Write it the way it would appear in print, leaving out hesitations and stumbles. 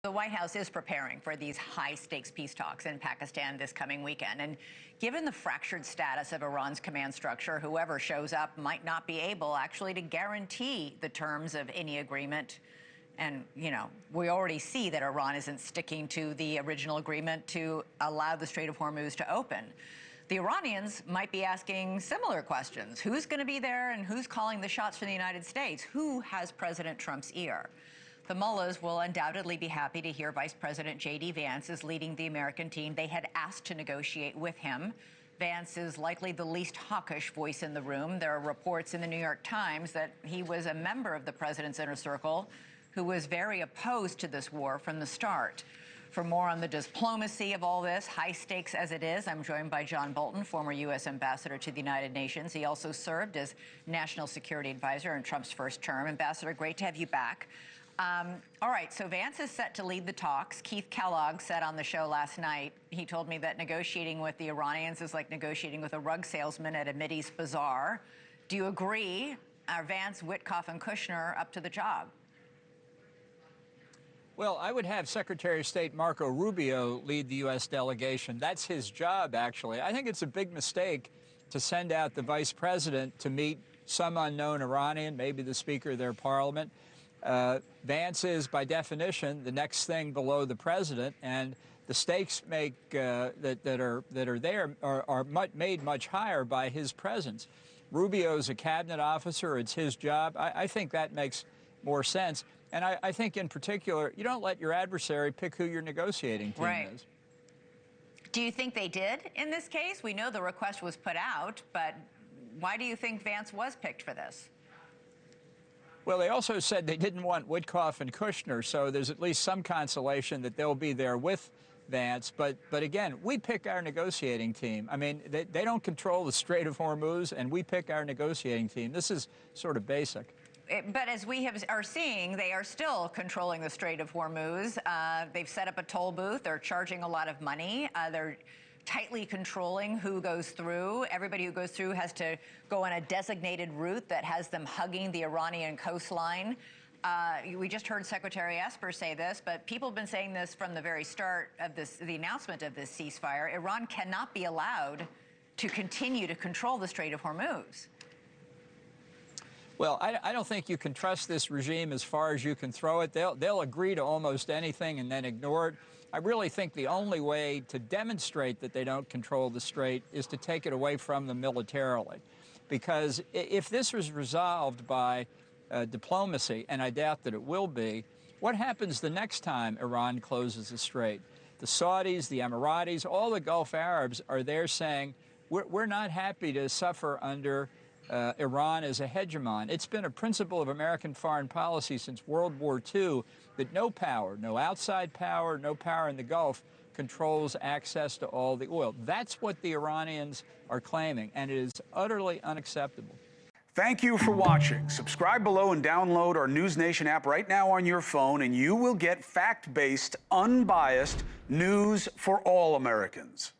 The White House is preparing for these high-stakes peace talks in Pakistan this coming weekend. And given the fractured status of Iran's command structure, whoever shows up might not be able actually to guarantee the terms of any agreement. And, you know, we already see that Iran isn't sticking to the original agreement to allow the Strait of Hormuz to open. The Iranians might be asking similar questions. Who's going to be there and who's calling the shots for the United States? Who has President Trump's ear? The mullahs will undoubtedly be happy to hear Vice President JD Vance is leading the American team. They had asked to negotiate with him. Vance is likely the least hawkish voice in the room. There are reports in the New York Times that he was a member of the president's inner circle who was very opposed to this war from the start. For more on the diplomacy of all this, high stakes as it is, I'm joined by John Bolton, former U.S. ambassador to the United Nations. He also served as National Security Advisor in Trump's first term. Ambassador, great to have you back. All right, so Vance is set to lead the talks. Keith Kellogg said on the show last night, he told me that negotiating with the Iranians is like negotiating with a rug salesman at a Mideast bazaar. Do you agree? Are Vance, Witkoff, and Kushner up to the job? Well, I would have Secretary of State Marco Rubio lead the U.S. delegation. That's his job, actually. I think it's a big mistake to send out the vice president to meet some unknown Iranian, maybe the Speaker of their parliament. Vance is, by definition, the next thing below the president, and the stakes make that are there are made much higher by his presence. Rubio's a cabinet officer; it's his job. I think that makes more sense, and I think, in particular, you don't let your adversary pick who your negotiating team is. Do you think they did in this case? We know the request was put out, but why do you think Vance was picked for this? Well, they also said they didn't want Witkoff and Kushner, so there's at least some consolation that they'll be there with Vance. But again, we pick our negotiating team. I mean, they don't control the Strait of Hormuz, and we pick our negotiating team. This is sort of basic. But as we are seeing, they are still controlling the Strait of Hormuz. They've set up a toll booth. They're charging a lot of money. They're tightly controlling who goes through. Everybody who goes through has to go on a designated route that has them hugging the Iranian coastline. We just heard Secretary Esper say this, but people have been saying this from the very start of the announcement of this ceasefire. Iran cannot be allowed to continue to control the Strait of Hormuz. Well, I don't think you can trust this regime as far as you can throw it. They'll agree to almost anything and then ignore it. I really think the only way to demonstrate that they don't control the strait is to take it away from them militarily. Because if this was resolved by diplomacy, and I doubt that it will be, what happens the next time Iran closes the strait? The Saudis, the Emiratis, all the Gulf Arabs are there saying, we're not happy to suffer under Iran as a hegemon. It's been a principle of American foreign policy since World War II that no power, no outside power, no power in the Gulf controls access to all the oil. That's what the Iranians are claiming, and it is utterly unacceptable. Thank you for watching. Subscribe below and download our NewsNation app right now on your phone, and you will get fact-based, unbiased news for all Americans.